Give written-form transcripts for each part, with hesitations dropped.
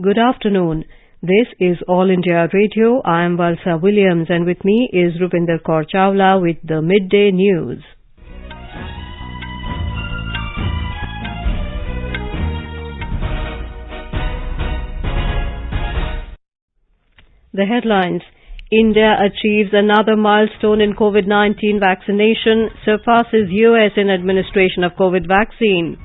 Good afternoon. This is All India Radio. I am Valsa Williams and with me is Rupinder Kaur Chawla with the Midday News. The headlines. India achieves another milestone in COVID-19 vaccination, surpasses US in administration of COVID vaccine.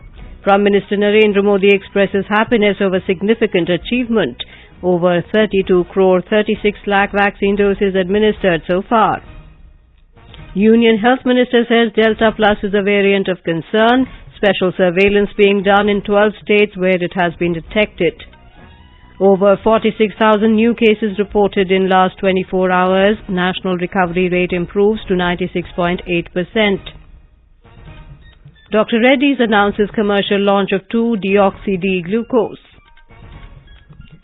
Prime Minister Narendra Modi expresses happiness over significant achievement. Over 32 crore 36 lakh vaccine doses administered so far. Union Health Minister says Delta Plus is a variant of concern. Special surveillance being done in 12 states where it has been detected. Over 46,000 new cases reported in last 24 hours. National recovery rate improves to 96.8%. Dr. Reddy's announces commercial launch of 2-deoxy-D-glucose.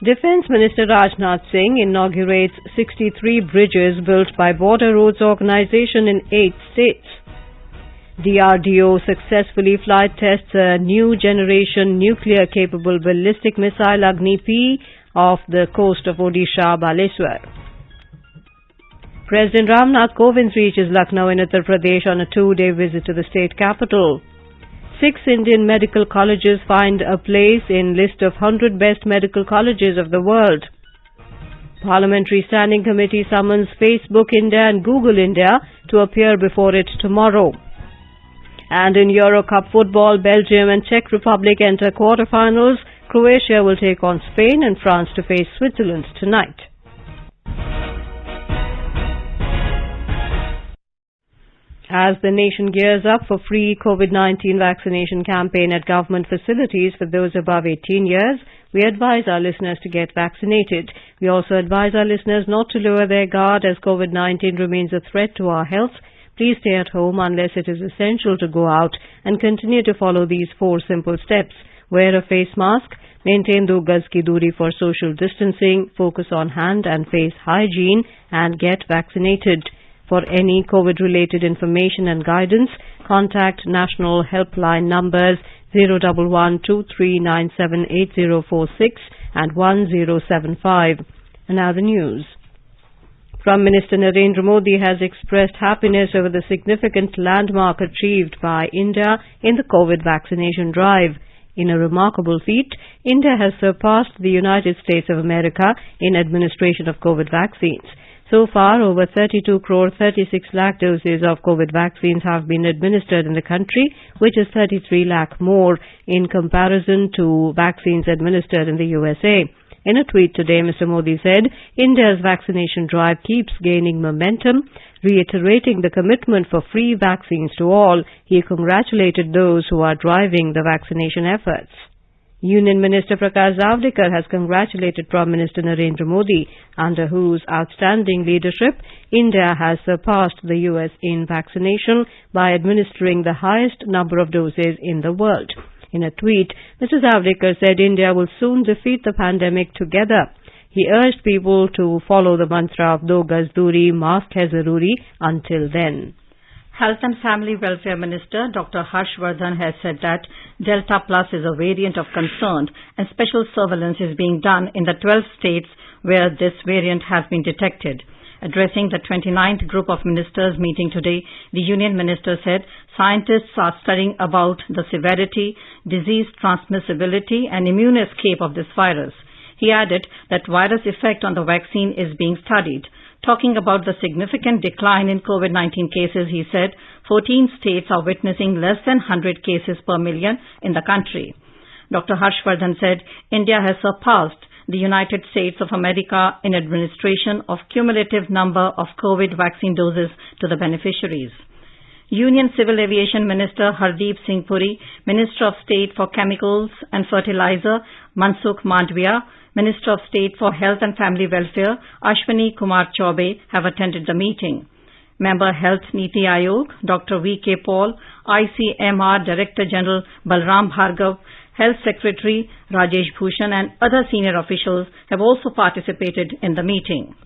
Defence Minister Rajnath Singh inaugurates 63 bridges built by Border Roads Organisation in 8 states. DRDO successfully flight tests a new generation nuclear-capable ballistic missile Agni-P off the coast of Odisha, Baleswar. President Ramnath Kovind reaches Lucknow in Uttar Pradesh on a 2-day visit to the state capital. 6 Indian medical colleges find a place in list of 100 best medical colleges of the world. Parliamentary Standing Committee summons Facebook India and Google India to appear before it tomorrow. And in Euro Cup football, Belgium and Czech Republic enter quarterfinals. Croatia will take on Spain and France to face Switzerland tonight. As the nation gears up for free COVID-19 vaccination campaign at government facilities for those above 18 years, we advise our listeners to get vaccinated. We also advise our listeners not to lower their guard as COVID-19 remains a threat to our health. Please stay at home unless it is essential to go out and continue to follow these 4 simple steps. Wear a face mask, maintain 2 gaz ki duri for social distancing, focus on hand and face hygiene, and get vaccinated. For any COVID-related information and guidance, contact national helpline numbers 011-2397-8046 and 1075. And now the news. Prime Minister Narendra Modi has expressed happiness over the significant landmark achieved by India in the COVID vaccination drive. In a remarkable feat, India has surpassed the United States of America in administration of COVID vaccines. So far, over 32 crore 36 lakh doses of COVID vaccines have been administered in the country, which is 33 lakh more in comparison to vaccines administered in the USA. In a tweet today, Mr. Modi said, India's vaccination drive keeps gaining momentum, reiterating the commitment for free vaccines to all. He congratulated those who are driving the vaccination efforts. Union Minister Prakash Javadekar has congratulated Prime Minister Narendra Modi, under whose outstanding leadership, India has surpassed the US in vaccination by administering the highest number of doses in the world. In a tweet, Mr. Javadekar said India will soon defeat the pandemic together. He urged people to follow the mantra of 2 gaz duri, mask hai zaruri until then. Health and Family Welfare Minister Dr. Harshvardhan has said that Delta Plus is a variant of concern and special surveillance is being done in the 12 states where this variant has been detected. Addressing the 29th group of ministers meeting today, the Union Minister said scientists are studying about the severity, disease transmissibility and immune escape of this virus. He added that virus effect on the vaccine is being studied. Talking about the significant decline in COVID-19 cases, he said 14 states are witnessing less than 100 cases per million in the country. Dr. Harshvardhan said India has surpassed the United States of America in administration of cumulative number of COVID vaccine doses to the beneficiaries. Union Civil Aviation Minister Hardeep Singh Puri, Minister of State for Chemicals and Fertilizer Mansukh Mandviya, Minister of State for Health and Family Welfare Ashwini Kumar Chaubey have attended the meeting. Member Health Niti Aayog Dr. V.K. Paul, ICMR Director General Balram Bhargav, Health Secretary Rajesh Bhushan and other senior officials have also participated in the meeting.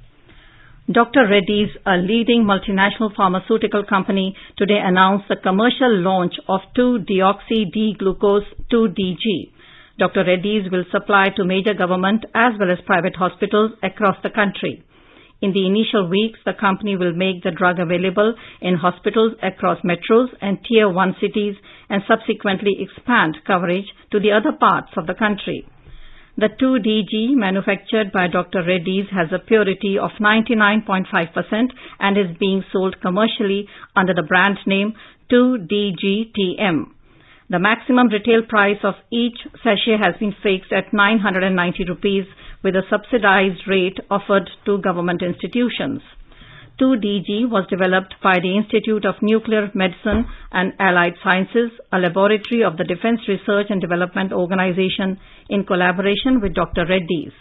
Dr. Reddy's, a leading multinational pharmaceutical company, today announced the commercial launch of 2-deoxy-D-glucose 2-DG. Dr. Reddy's will supply to major government as well as private hospitals across the country. In the initial weeks, the company will make the drug available in hospitals across metros and Tier 1 cities and subsequently expand coverage to the other parts of the country. The 2DG manufactured by Dr. Reddy's has a purity of 99.5% and is being sold commercially under the brand name 2DG-TM. The maximum retail price of each sachet has been fixed at 990 rupees with a subsidized rate offered to government institutions. 2DG was developed by the Institute of Nuclear Medicine and Allied Sciences, a laboratory of the Defense Research and Development Organization in collaboration with Dr. Reddy's.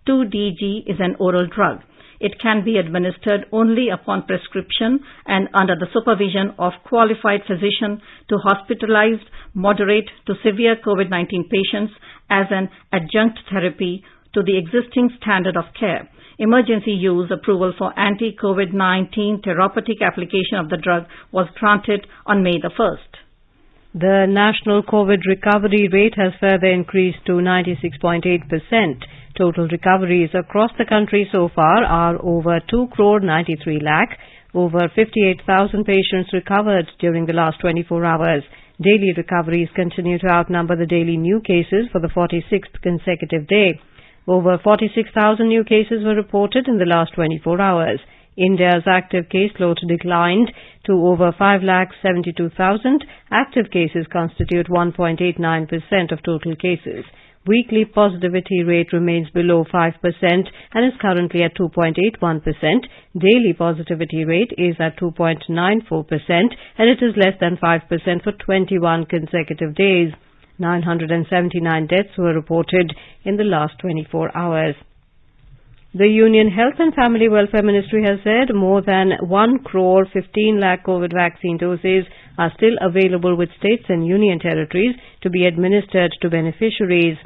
2DG is an oral drug. It can be administered only upon prescription and under the supervision of qualified physician to hospitalized, moderate to severe COVID-19 patients as an adjunct therapy to the existing standard of care. Emergency use approval for anti-COVID-19 therapeutic application of the drug was granted on May the 1st. The national COVID recovery rate has further increased to 96.8%. Total recoveries across the country so far are over 2 crore 93 lakh. Over 58,000 patients recovered during the last 24 hours. Daily recoveries continue to outnumber the daily new cases for the 46th consecutive day. Over 46,000 new cases were reported in the last 24 hours. India's active caseload declined to over 5,72,000. Active cases constitute 1.89% of total cases. Weekly positivity rate remains below 5% and is currently at 2.81%. Daily positivity rate is at 2.94% and it is less than 5% for 21 consecutive days. 979 deaths were reported in the last 24 hours. The Union Health and Family Welfare Ministry has said more than 1 crore 15 lakh COVID vaccine doses are still available with states and union territories to be administered to beneficiaries.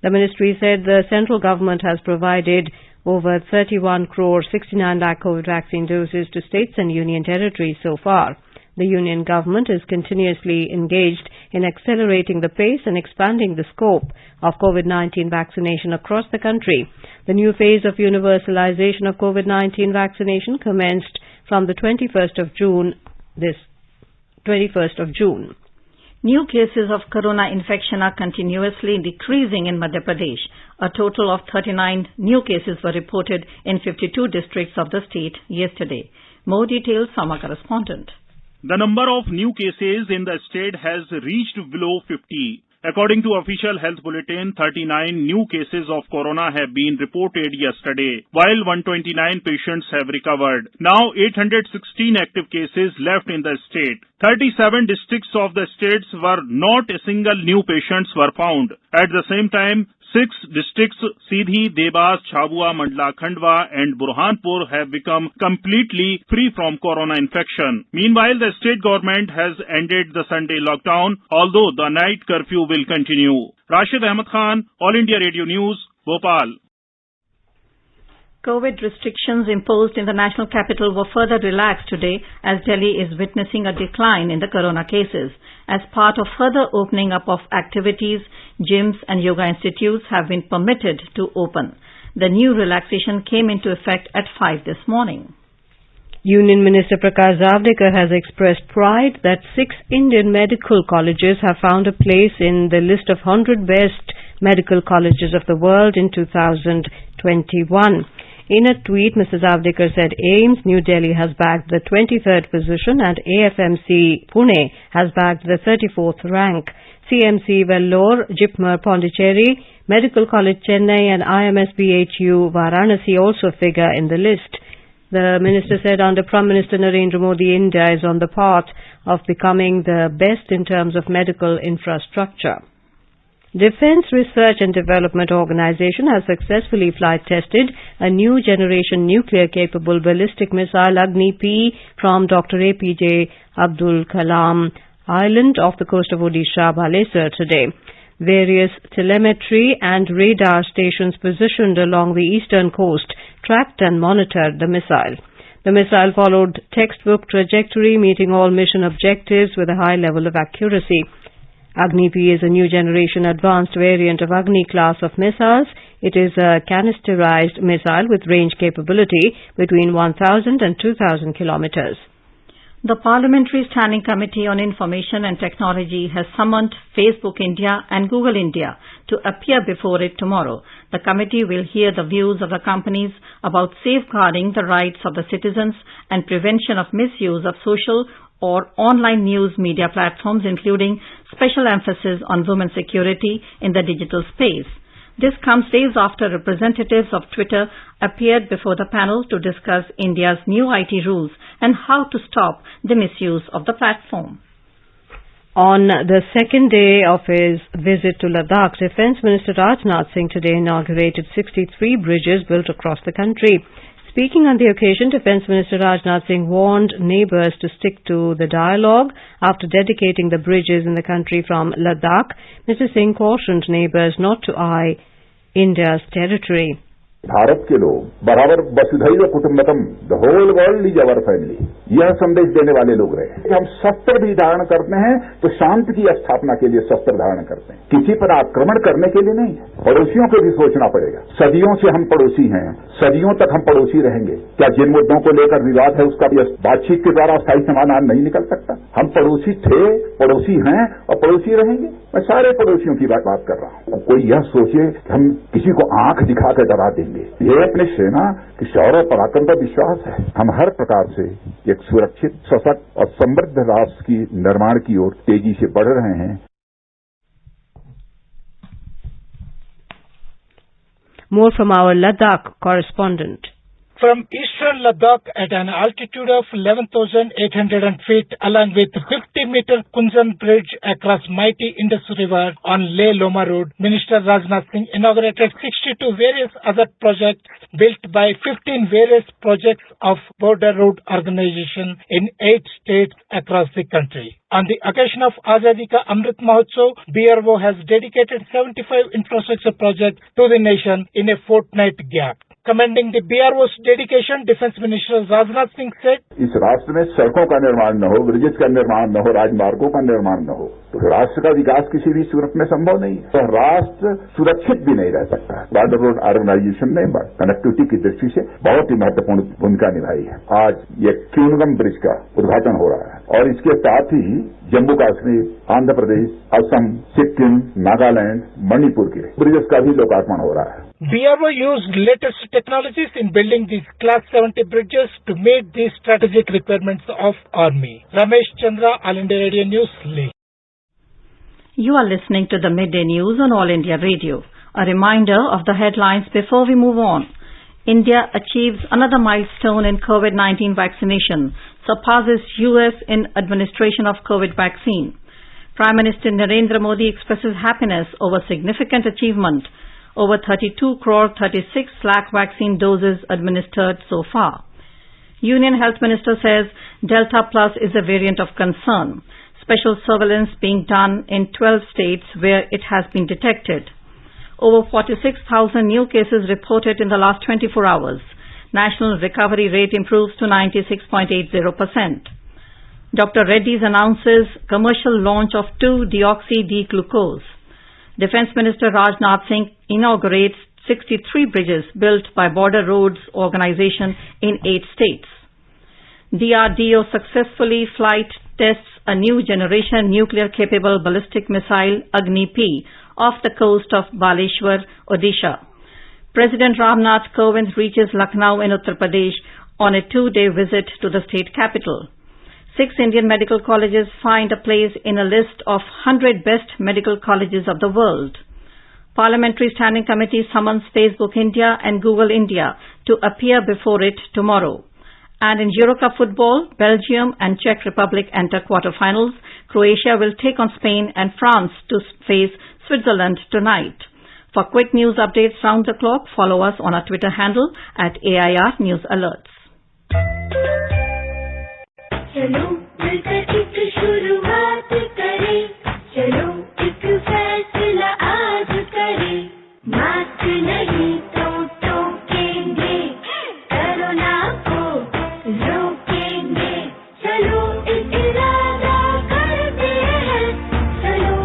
The ministry said the central government has provided over 31 crore 69 lakh COVID vaccine doses to states and union territories so far. The union government is continuously engaged in accelerating the pace and expanding the scope of COVID-19 vaccination across the country. The new phase of universalization of COVID-19 vaccination commenced from the 21st of June. New cases of corona infection are continuously decreasing in Madhya Pradesh. A total of 39 new cases were reported in 52 districts of the state yesterday. More details from our correspondent. The number of new cases in the state has reached below 50. According to official health bulletin, 39 new cases of corona have been reported yesterday, while 129 patients have recovered. Now 816 active cases left in the state. 37 districts of the states were not a single new patients were found. At the same time, 6 districts, Sidhi, Debas, Chabua, Mandla, Khandwa and Burhanpur have become completely free from corona infection. Meanwhile, the state government has ended the Sunday lockdown, although the night curfew will continue. Rashid Ahmed Khan, All India Radio News, Bhopal. COVID restrictions imposed in the national capital were further relaxed today as Delhi is witnessing a decline in the corona cases. As part of further opening up of activities, gyms and yoga institutes have been permitted to open. The new relaxation came into effect at 5 this morning. Union Minister Prakash Javadekar has expressed pride that 6 Indian medical colleges have found a place in the list of 100 best medical colleges of the world in 2021. In a tweet, Mr. Javadekar said AIIMS New Delhi has bagged the 23rd position and AFMC Pune has bagged the 34th rank. CMC Vellore, Jipmer Pondicherry, Medical College Chennai and IMSBHU Varanasi also figure in the list. The minister said under Prime Minister Narendra Modi, India is on the path of becoming the best in terms of medical infrastructure. Defense Research and Development Organization has successfully flight tested a new generation nuclear capable ballistic missile Agni-P from Dr. APJ Abdul Kalam Island off the coast of Odisha, Balesar today. Various telemetry and radar stations positioned along the eastern coast tracked and monitored the missile. The missile followed textbook trajectory, meeting all mission objectives with a high level of accuracy. Agni-P is a new generation advanced variant of Agni class of missiles. It is a canisterized missile with range capability between 1,000 and 2,000 kilometers. The Parliamentary Standing Committee on Information and Technology has summoned Facebook India and Google India to appear before it tomorrow. The committee will hear the views of the companies about safeguarding the rights of the citizens and prevention of misuse of social or online news media platforms, including special emphasis on women's security in the digital space. This comes days after representatives of Twitter appeared before the panel to discuss India's new IT rules and how to stop the misuse of the platform. On the second day of his visit to Ladakh, Defence Minister Rajnath Singh today inaugurated 63 bridges built across the country. Speaking on the occasion, Defence Minister Rajnath Singh warned neighbours to stick to the dialogue after dedicating the bridges in the country from Ladakh. Mr. Singh cautioned neighbours not to eye India's territory. Bharat के लोग बराबर वसुधैव कुटुंबकम, the whole world is our family, यह संदेश देने वाले लोग रहे। हम शस्त्र भी धारण करते हैं तो शांति की स्थापना के लिए शस्त्र धारण करते हैं, किसी पर आक्रमण करने के लिए नहीं। पड़ोसियों को भी सोचना पड़ेगा। सदियों से हम पड़ोसी हैं, सदियों तक हम पड़ोसी रहेंगे। क्या जिन मुद्दों को लेकर विवाद है उसका भी बातचीत के द्वारा स्थायी समाधान नहीं निकल सकता? हम पड़ोसी थे, पड़ोसी हैं और पड़ोसी रहेंगे। मैं सारे पड़ोसियों की बात कर रहा हूं। कोई यह सोचे कि हम किसी को आंख दिखाकर डरा देंगे, ये अपनी सेना की शौर्य और पराक्रम पर विश्वास है। हम हर प्रकार से एक सुरक्षित, सशक्त और समृद्ध राष्ट्र की निर्माण की ओर तेजी से बढ़ रहे हैं। More from our Ladakh correspondent. From eastern Ladakh at an altitude of 11,800 feet, along with 50-meter Kunzan Bridge across mighty Indus River on Leh-Loma Road, Minister Rajnath Singh inaugurated 62 various other projects built by 15 various projects of Border Road Organization in 8 states across the country. On the occasion of Azadi Ka Amrit Mahotsav, BRO has dedicated 75 infrastructure projects to the nation in a fortnight gap. Commending the BRO's dedication, Defence Minister Rajnath Singh said, इस राष्ट्र में सड़कों का निर्माण न हो, bridges का निर्माण न हो, राजमार्गों का निर्माण न हो, तो राष्ट्र का विकास किसी भी सूरत में संभव नहीं। तो राष्ट्र सुरक्षित भी नहीं रह सकता। बॉर्डर रोड ऑर्गेनाइजेशन ने कनेक्टिविटी की दृष्टि से बहुत ही महत्वपूर्ण भूमिका निभाई है। आज ये क्यूनगम ब्रिज का उद्घाटन हो रहा है और इसके साथ ही जम्मू कश्मीर, आंध्र प्रदेश, असम, सिक्किम, नागालैंड, मणिपुर के ब्रिजेस का भी लोकार्पण हो रहा है। BRO used latest technologies in building these Class 70 bridges to meet the strategic requirements of Army. Ramesh Chandra, All India Radio News, Leh. You are listening to the Midday News on All India Radio. A reminder of the headlines before we move on. India achieves another milestone in COVID-19 vaccination, surpasses US in administration of COVID vaccine. Prime Minister Narendra Modi expresses happiness over significant achievement. Over 32 crore 36 lakh vaccine doses administered so far. Union Health Minister says Delta Plus is a variant of concern. Special surveillance being done in 12 states where it has been detected. Over 46,000 new cases reported in the last 24 hours. National recovery rate improves to 96.80%. Dr. Reddy's announces commercial launch of 2-deoxy-D-glucose. Defence Minister Rajnath Singh inaugurates 63 bridges built by Border Roads Organization in 8 states. DRDO successfully flight tests a new generation nuclear-capable ballistic missile Agni-P off the coast of Baleshwar, Odisha. President Ramnath Kovind reaches Lucknow in Uttar Pradesh on a 2-day visit to the state capital. 6 Indian medical colleges find a place in a list of 100 best medical colleges of the world. Parliamentary Standing Committee summons Facebook India and Google India to appear before it tomorrow. And in Eurocup football, Belgium and Czech Republic enter quarterfinals. Croatia will take on Spain and France to face Switzerland tonight. For quick news updates round the clock, follow us on our Twitter handle at AIR News Alerts. चलो मिलकर एक शुरुआत करें, चलो एक फैसला आज करें, मास्क नहीं तो टोकेंगे, कोरोना को रोकेंगे, चलो एक इरादा करते हैं, चलो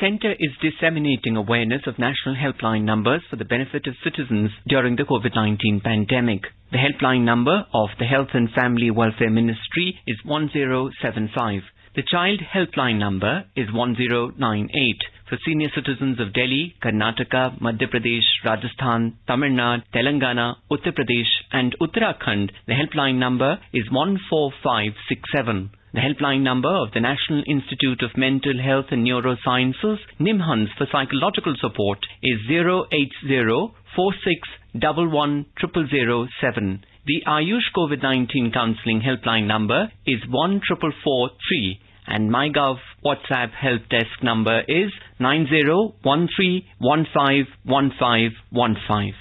centre is disseminating awareness of national helpline numbers for the benefit of citizens during the COVID-19 pandemic. The helpline number of the Health and Family Welfare Ministry is 1075. The Child Helpline number is 1098. For senior citizens of Delhi, Karnataka, Madhya Pradesh, Rajasthan, Tamil Nadu, Telangana, Uttar Pradesh and Uttarakhand, the helpline number is 14567. The helpline number of the National Institute of Mental Health and Neurosciences, NIMHANS, for psychological support is 08046110007. The Ayush COVID-19 Counselling Helpline number is 14443 and MyGov WhatsApp Help Desk number is 9013151515.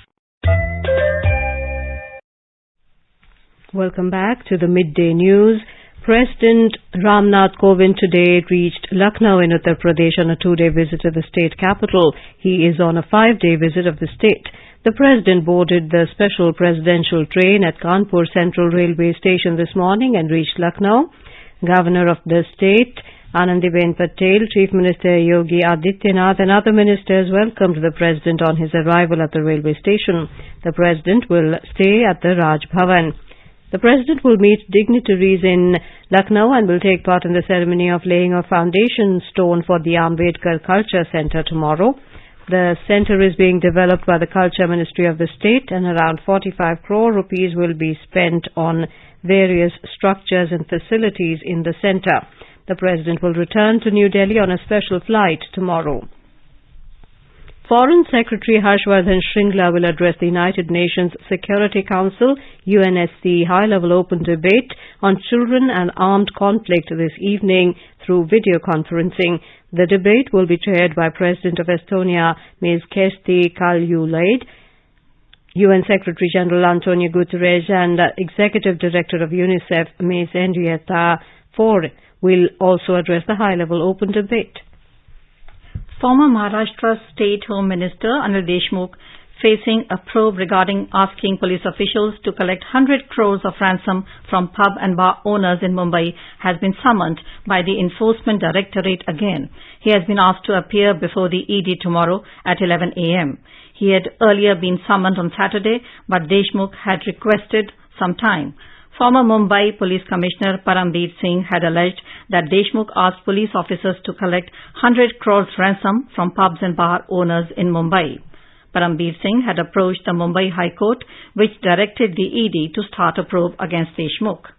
Welcome back to the Midday News. President Ramnath Kovind today reached Lucknow in Uttar Pradesh on a 2-day visit to the state capital. He is on a 5-day visit of the state. The President boarded the special presidential train at Kanpur Central Railway Station this morning and reached Lucknow. Governor of the state, Anandiben Patel, Chief Minister Yogi Adityanath and other ministers welcomed the President on his arrival at the railway station. The President will stay at the Raj Bhavan. The President will meet dignitaries in Lucknow and will take part in the ceremony of laying a foundation stone for the Ambedkar Culture Centre tomorrow. The centre is being developed by the Culture Ministry of the state and around 45 crore rupees will be spent on various structures and facilities in the centre. The President will return to New Delhi on a special flight tomorrow. Foreign Secretary Harshvardhan Shringla will address the United Nations Security Council UNSC high-level open debate on children and armed conflict this evening through video conferencing. The debate will be chaired by President of Estonia, Ms. Kersti Kaljulaid. UN Secretary General Antonio Guterres and Executive Director of UNICEF, Ms. Henrietta Fore, will also address the high-level open debate. Former Maharashtra State Home Minister Anil Deshmukh, facing a probe regarding asking police officials to collect 100 crores of ransom from pub and bar owners in Mumbai, has been summoned by the Enforcement Directorate again. He has been asked to appear before the ED tomorrow at 11 a.m. He had earlier been summoned on Saturday, but Deshmukh had requested some time. Former Mumbai Police Commissioner Parambir Singh had alleged that Deshmukh asked police officers to collect 100 crores ransom from pubs and bar owners in Mumbai. Parambir Singh had approached the Mumbai High Court, which directed the ED to start a probe against Deshmukh.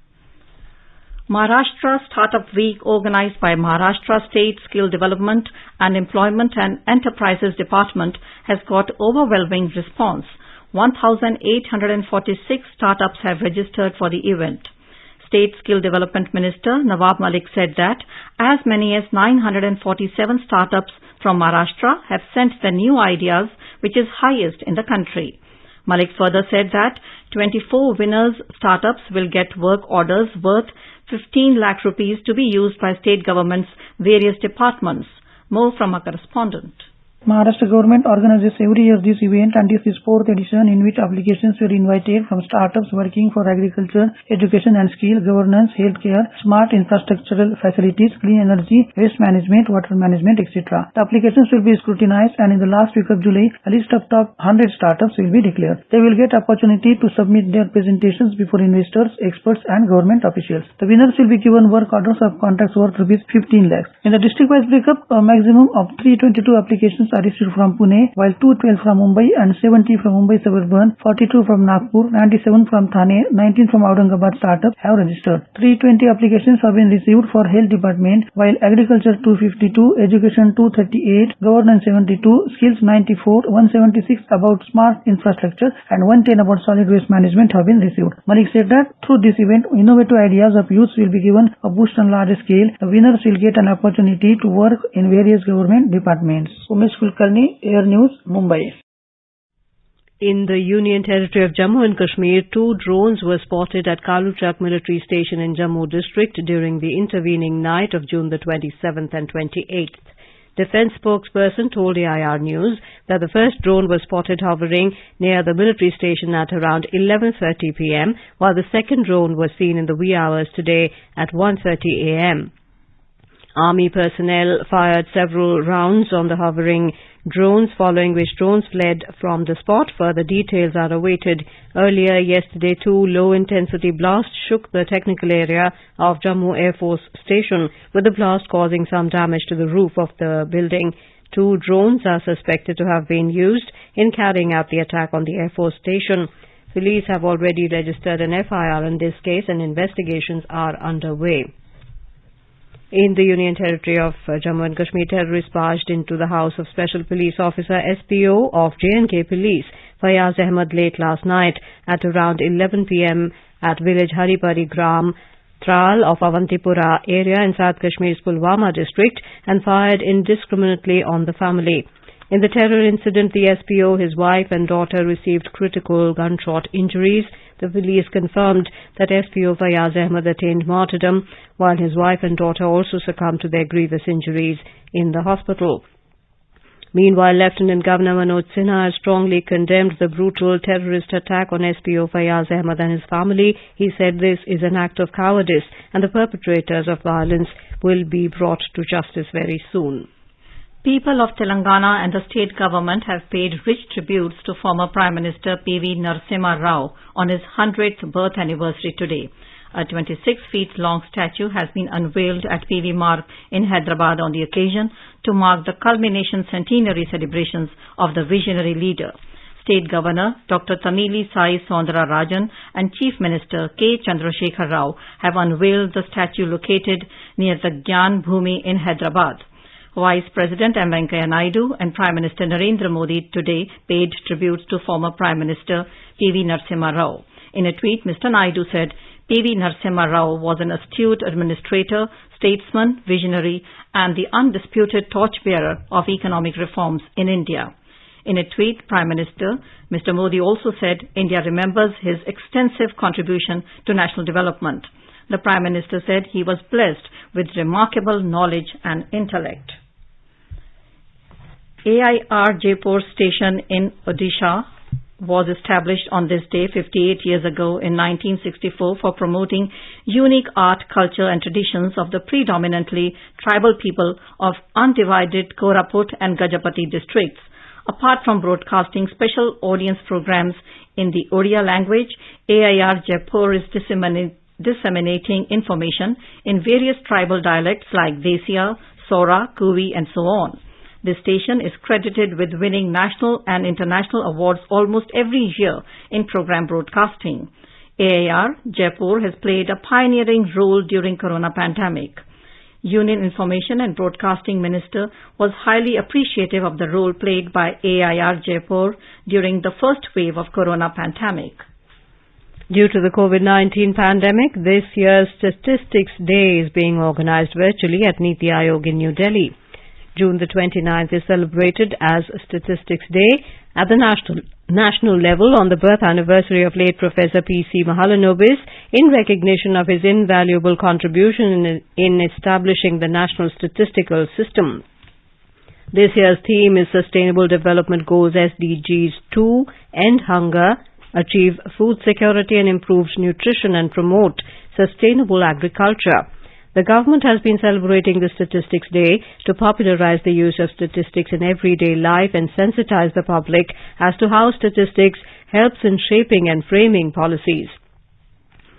Maharashtra Startup Week, organized by Maharashtra State Skill Development and Employment and Enterprises Department, has got overwhelming response. 1,846 startups have registered for the event. State Skill Development Minister Nawab Malik said that as many as 947 startups from Maharashtra have sent their new ideas, which is highest in the country. Malik further said that 24 winners startups will get work orders worth 15 lakh rupees to be used by state government's various departments. More from our correspondent. Maharashtra government organizes every year this event, and this is 4th edition, in which applications were invited from startups working for agriculture, education and skill, governance, healthcare, smart infrastructural facilities, clean energy, waste management, water management, etc. The applications will be scrutinized, and in the last week of July, a list of top 100 startups will be declared. They will get opportunity to submit their presentations before investors, experts and government officials. The winners will be given work orders of contracts worth rupees 15 lakhs. In the district-wise breakup, a maximum of 322 applications are received from Pune, while 212 from Mumbai and 70 from Mumbai Suburban, 42 from Nagpur, 97 from Thane, 19 from Aurangabad startups have registered. 320 applications have been received for Health Department, while Agriculture 252, Education 238, Governance 72, Skills 94, 176 about Smart Infrastructure and 110 about Solid Waste Management have been received. Malik said that through this event, innovative ideas of youth will be given a boost on large scale. The winners will get an opportunity to work in various government departments. Kulkarni, Air News, Mumbai. In the Union Territory of Jammu and Kashmir, 2 drones were spotted at Kaluchak Military Station in Jammu District during the intervening night of June the 27th and 28th. Defence spokesperson told AIR News that the first drone was spotted hovering near the military station at around 11:30 p.m., while the second drone was seen in the wee hours today at 1:30 a.m. Army personnel fired several rounds on the hovering drones, following which drones fled from the spot. Further details are awaited. Earlier yesterday, 2 low-intensity blasts shook the technical area of Jammu Air Force Station, with the blast causing some damage to the roof of the building. 2 drones are suspected to have been used in carrying out the attack on the Air Force Station. Police have already registered an FIR in this case and investigations are underway. In the Union Territory of Jammu and Kashmir, terrorists barged into the house of Special Police Officer SPO of J&K Police, Fayaz Ahmed, late last night at around 11 p.m. at village Haripari Gram, Tral of Avantipura area in South Kashmir's Pulwama district, and fired indiscriminately on the family. In the terror incident, the SPO, his wife and daughter received critical gunshot injuries. The police confirmed that SPO Fayaz Ahmed attained martyrdom, while his wife and daughter also succumbed to their grievous injuries in the hospital. Meanwhile, Lieutenant Governor Manoj Sinha has strongly condemned the brutal terrorist attack on SPO Fayaz Ahmed and his family. He said this is an act of cowardice and the perpetrators of violence will be brought to justice very soon. People of Telangana and the state government have paid rich tributes to former Prime Minister P.V. Narasimha Rao on his 100th birth anniversary today. A 26-feet-long statue has been unveiled at P.V. Marg in Hyderabad on the occasion to mark the culmination centenary celebrations of the visionary leader. State Governor Dr. Tamili Sai Saundara Rajan and Chief Minister K. Chandrasekhar Rao have unveiled the statue located near the Gyan Bhumi in Hyderabad. Vice President M. Venkaiah Naidu and Prime Minister Narendra Modi today paid tributes to former Prime Minister P.V. Narasimha Rao. In a tweet, Mr. Naidu said, P.V. Narasimha Rao was an astute administrator, statesman, visionary, and the undisputed torchbearer of economic reforms in India. In a tweet, Prime Minister Mr. Modi also said India remembers his extensive contribution to national development. The Prime Minister said he was blessed with remarkable knowledge and intellect. AIR Jaipur station in Odisha was established on this day 58 years ago in 1964 for promoting unique art, culture and traditions of the predominantly tribal people of undivided Koraput and Gajapati districts. Apart from broadcasting special audience programs in the Odia language, AIR Jaipur is disseminating information in various tribal dialects like Desia, Sora, Kuvi and so on. This station is credited with winning national and international awards almost every year in program broadcasting. AIR Jaipur has played a pioneering role during Corona pandemic. Union Information and Broadcasting Minister was highly appreciative of the role played by AIR Jaipur during the first wave of Corona pandemic. Due to the COVID-19 pandemic, this year's Statistics Day is being organized virtually at Niti Aayog in New Delhi. June the 29th is celebrated as Statistics Day at the national level on the birth anniversary of late Professor P.C. Mahalanobis in recognition of his invaluable contribution in establishing the national statistical system. This year's theme is Sustainable Development Goals SDGs 2, End Hunger, Achieve Food Security and Improve Nutrition and Promote Sustainable Agriculture. The government has been celebrating the Statistics Day to popularize the use of statistics in everyday life and sensitize the public as to how statistics helps in shaping and framing policies.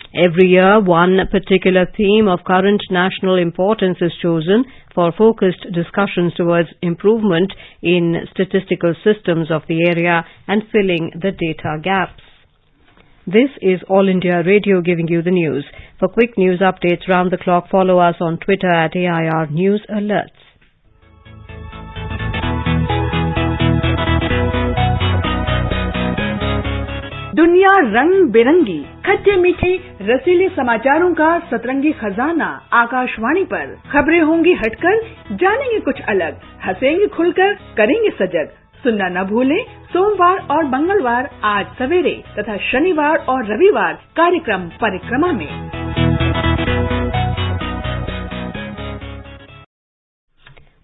Every year, one particular theme of current national importance is chosen for focused discussions towards improvement in statistical systems of the area and filling the data gaps. This is All India Radio giving you the news. For quick news updates round the clock, follow us on Twitter at AIR News Alerts. दुनिया रंग बिरंगी, खट्टे मीठे रसीले समाचारों का सतरंगी खजाना आकाशवाणी पर। खबरें होंगी हटकर, जानेंगे कुछ अलग, हंसेंगे खुलकर, करेंगे सजग। सुनना न भूलें सोमवार और मंगलवार 8 सवेरे तथा शनिवार और रविवार कार्यक्रम परिक्रमा में।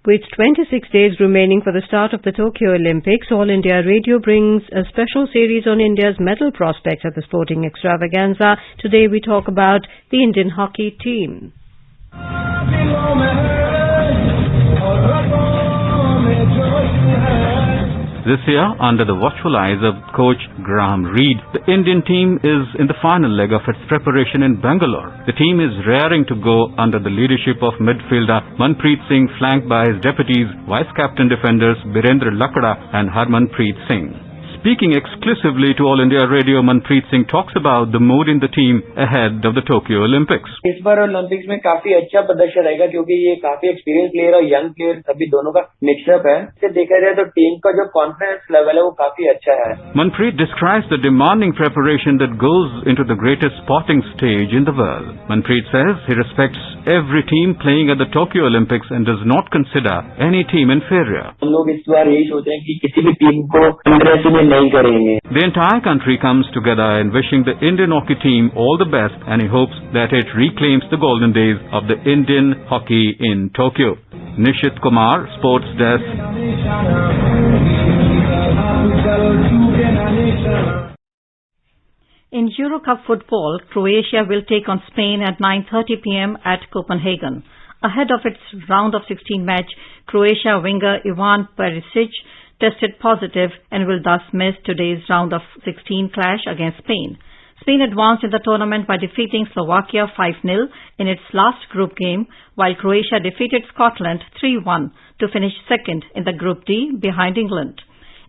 With 26 days remaining for the start of the Tokyo Olympics, All India Radio brings a special series on India's medal prospects at the sporting extravaganza. Today we talk about the Indian hockey team. This year, under the watchful eyes of coach Graham Reid, the Indian team is in the final leg of its preparation in Bangalore. The team is raring to go under the leadership of midfielder Manpreet Singh, flanked by his deputies, vice-captain defenders Birendra Lakda and Harmanpreet Singh. Speaking exclusively to All India Radio, Manpreet Singh talks about the mood in the team ahead of the Tokyo Olympics. इस बार Olympics में काफी अच्छा प्रदर्शन रहेगा क्योंकि ये काफी experience player और यंग प्लेयर सभी दोनों का मिक्सअप है। इसे देखा जाए तो टीम का जो कॉन्फिडेंस लेवल है वो काफी अच्छा है। Manpreet describes the demanding preparation that goes into the greatest sporting stage in the world. Manpreet says he respects every team playing at the Tokyo Olympics and does not consider any team inferior. हम लोग इस बार यही सोचे हैं कि किसी भी team को अंडरएस्टिमेट नहीं करेंगे। The entire country comes together in wishing the Indian hockey team all the best, and he hopes that it reclaims the golden days of the Indian hockey in Tokyo. Nishit Kumar, Sports Desk. In Euro Cup football, Croatia will take on Spain at 9:30 p.m. at Copenhagen. Ahead of its round of 16 match, Croatia winger Ivan Perisic tested positive and will thus miss today's round of 16 clash against Spain. Spain advanced in the tournament by defeating Slovakia 5-0 in its last group game, while Croatia defeated Scotland 3-1 to finish second in the Group D behind England.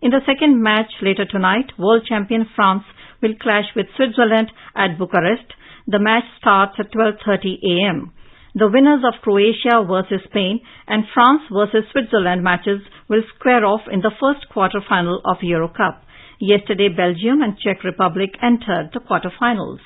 In the second match later tonight, world champion France will clash with Switzerland at Bucharest. The match starts at 12:30 a.m. The winners of Croatia versus Spain and France versus Switzerland matches will square off in the first quarter-final of Euro Cup. Yesterday, Belgium and Czech Republic entered the quarter-finals.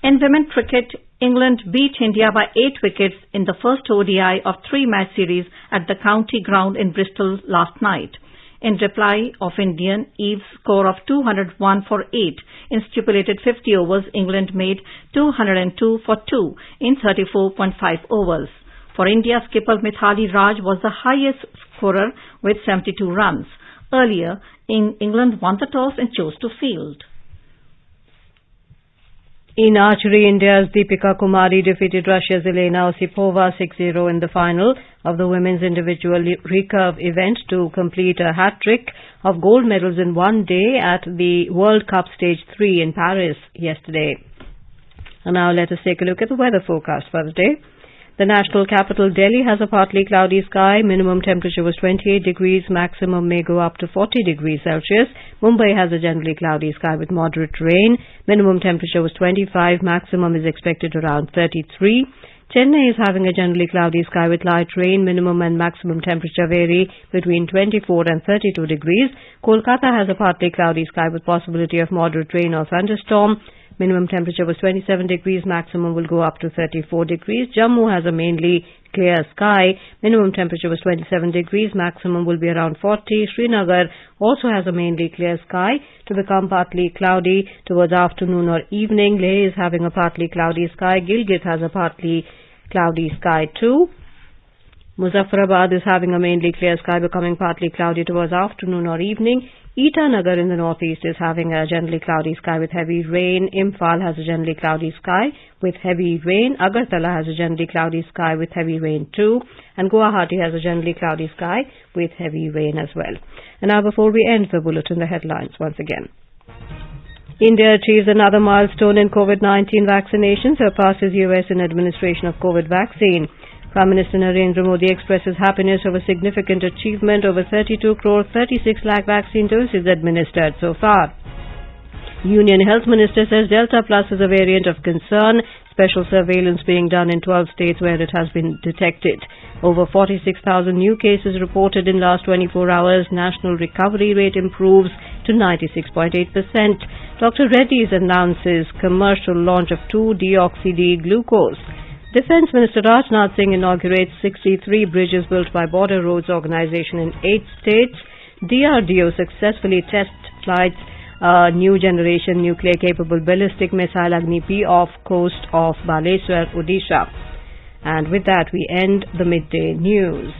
In women cricket, England beat India by 8 wickets in the first ODI of 3-match series at the county ground in Bristol last night. In reply of Indian Eve's score of 201 for 8 in stipulated 50 overs, England made 202 for 2 in 34.5 overs. For India, skipper Mithali Raj was the highest scorer with 72 runs. Earlier, England won the toss and chose to field. In archery, India's Deepika Kumari defeated Russia's Elena Osipova 6-0 in the final of the women's individual recurve event to complete a hat-trick of gold medals in one day at the World Cup Stage 3 in Paris yesterday. And now let us take a look at the weather forecast for the day. The national capital, Delhi, has a partly cloudy sky. Minimum temperature was 28 degrees. Maximum may go up to 40 degrees Celsius. Mumbai has a generally cloudy sky with moderate rain. Minimum temperature was 25. Maximum is expected around 33. Chennai is having a generally cloudy sky with light rain. Minimum and maximum temperature vary between 24 and 32 degrees. Kolkata has a partly cloudy sky with possibility of moderate rain or thunderstorm. Minimum temperature was 27 degrees. Maximum will go up to 34 degrees. Jammu has a mainly clear sky. Minimum temperature was 27 degrees. Maximum will be around 40. Srinagar also has a mainly clear sky to become partly cloudy towards afternoon or evening. Leh is having a partly cloudy sky. Gilgit has a partly cloudy sky too. Muzaffarabad is having a mainly clear sky becoming partly cloudy towards afternoon or evening. Itanagar in the northeast is having a generally cloudy sky with heavy rain. Imphal has a generally cloudy sky with heavy rain. Agartala has a generally cloudy sky with heavy rain too. And Guwahati has a generally cloudy sky with heavy rain as well. And now before we end the bulletin, the headlines once again. India achieves another milestone in COVID-19 vaccinations, surpasses US in administration of COVID vaccine. Prime Minister Narendra Modi expresses happiness over significant achievement. Over 32 crore 36 lakh vaccine doses administered so far. Union Health Minister says Delta Plus is a variant of concern. Special surveillance being done in 12 states where it has been detected. Over 46,000 new cases reported in last 24 hours. National recovery rate improves to 96.8%. Dr. Reddy's announces commercial launch of 2-deoxy-D-glucose. Defence Minister Rajnath Singh inaugurates 63 bridges built by Border Roads Organisation in 8 states. DRDO successfully test flights a new generation nuclear-capable ballistic missile Agni-P off coast of Baleswar, Odisha. And with that, we end the midday news.